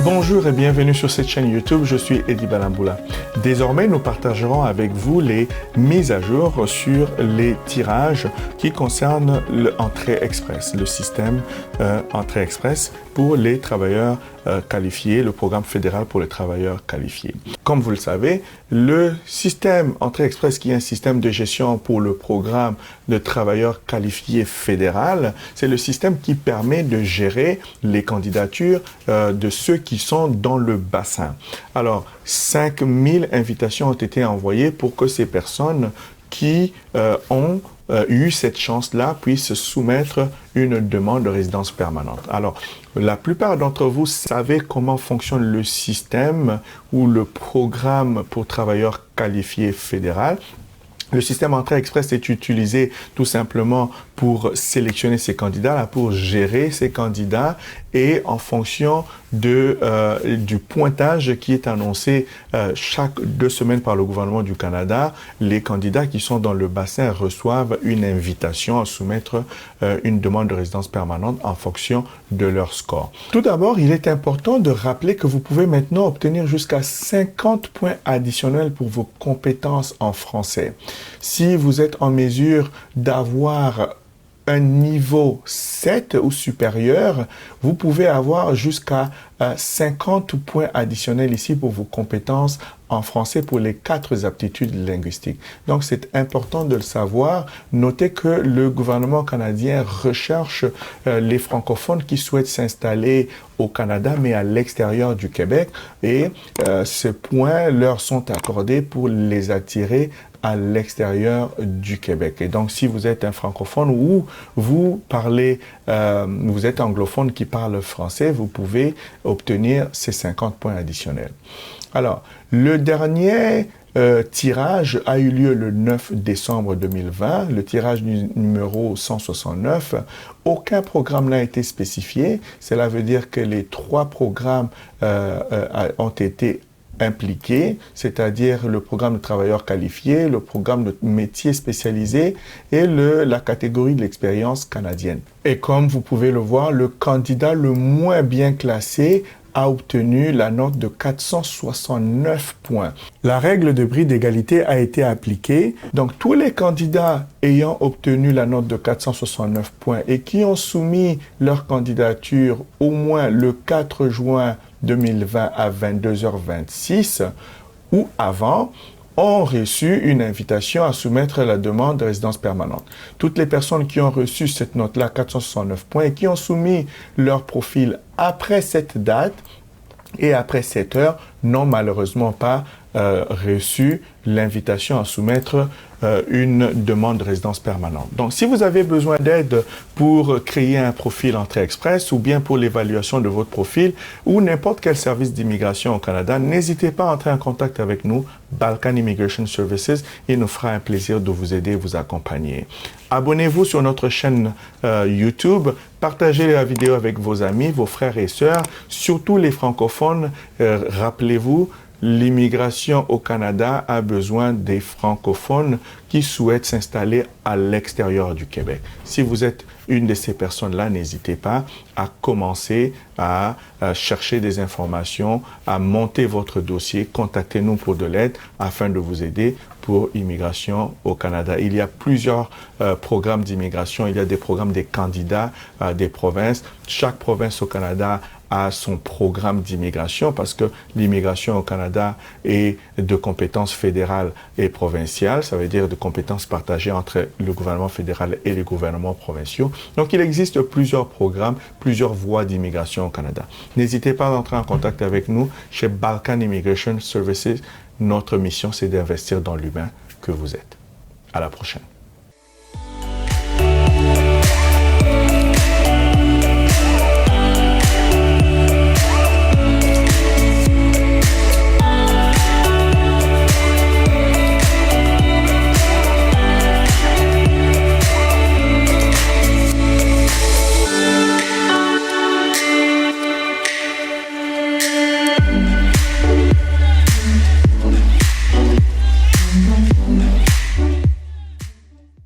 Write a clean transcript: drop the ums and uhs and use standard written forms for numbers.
Bonjour et bienvenue sur cette chaîne YouTube, je suis Eddie Balamboula. Désormais, nous partagerons avec vous les mises à jour sur les tirages qui concernent l'entrée express, le système entrée express pour les travailleurs qualifiés, le programme fédéral pour les travailleurs qualifiés. Comme vous le savez, le système entrée express qui est un système de gestion pour le programme de travailleurs qualifiés fédéral, c'est le système qui permet de gérer les candidatures de ceux qui sont dans le bassin. Alors, 5000 invitations ont été envoyées pour que ces personnes qui ont eu cette chance-là puissent soumettre une demande de résidence permanente. Alors, la plupart d'entre vous savez comment fonctionne le système ou le programme pour travailleurs qualifiés fédéral. Le système entrée express est utilisé tout simplement pour sélectionner ces candidats, pour gérer ces candidats et en fonction du pointage qui est annoncé chaque 2 semaines par le gouvernement du Canada, les candidats qui sont dans le bassin reçoivent une invitation à soumettre une demande de résidence permanente en fonction de leur score. Tout d'abord, il est important de rappeler que vous pouvez maintenant obtenir jusqu'à 50 points additionnels pour vos compétences en français. Si vous êtes en mesure d'avoir un niveau 7 ou supérieur, vous pouvez avoir jusqu'à 50 points additionnels ici pour vos compétences en français pour les 4 aptitudes linguistiques. Donc, c'est important de le savoir. Notez que le gouvernement canadien recherche les francophones qui souhaitent s'installer au Canada, mais à l'extérieur du Québec. Et ces points leur sont accordés pour les attirer à l'extérieur du Québec. Et donc, si vous êtes un francophone ou vous parlez, vous êtes anglophone qui parle français, vous pouvez obtenir ces 50 points additionnels. Alors, le dernier tirage a eu lieu le 9 décembre 2020, le tirage numéro 169. Aucun programme n'a été spécifié. Cela veut dire que les 3 programmes ont été impliqués, c'est-à-dire le programme de travailleurs qualifiés, le programme de métiers spécialisés et la catégorie de l'expérience canadienne. Et comme vous pouvez le voir, le candidat le moins bien classé a obtenu la note de 469 points. La règle de bris d'égalité a été appliquée. Donc, tous les candidats ayant obtenu la note de 469 points et qui ont soumis leur candidature au moins le 4 juin 2020 à 22h26 ou avant, ont reçu une invitation à soumettre la demande de résidence permanente. Toutes les personnes qui ont reçu cette note-là, 469 points, et qui ont soumis leur profil après cette date et après 7 heures, n'ont malheureusement pas reçu l'invitation à soumettre une demande de résidence permanente. Donc, si vous avez besoin d'aide pour créer un profil entrée express ou bien pour l'évaluation de votre profil ou n'importe quel service d'immigration au Canada, n'hésitez pas à entrer en contact avec nous, Balkan Immigration Services. Il nous fera un plaisir de vous aider et vous accompagner. Abonnez-vous sur notre chaîne YouTube, partagez la vidéo avec vos amis, vos frères et sœurs, surtout les francophones. Rappelez-vous, l'immigration au Canada a besoin des francophones qui souhaitent s'installer à l'extérieur du Québec. Si vous êtes une de ces personnes-là, n'hésitez pas à commencer à chercher des informations, à monter votre dossier. Contactez-nous pour de l'aide afin de vous aider pour immigration au Canada. Il y a plusieurs programmes d'immigration. Il y a des programmes des candidats des provinces. Chaque province au Canada a son programme d'immigration parce que l'immigration au Canada est de compétences fédérales et provinciales. Ça veut dire de compétences partagées entre le gouvernement fédéral et les gouvernements provinciaux. Donc, il existe plusieurs programmes, plusieurs voies d'immigration au Canada. N'hésitez pas à entrer en contact avec nous chez Balkan Immigration Services. Notre mission, c'est d'investir dans l'humain que vous êtes. À la prochaine.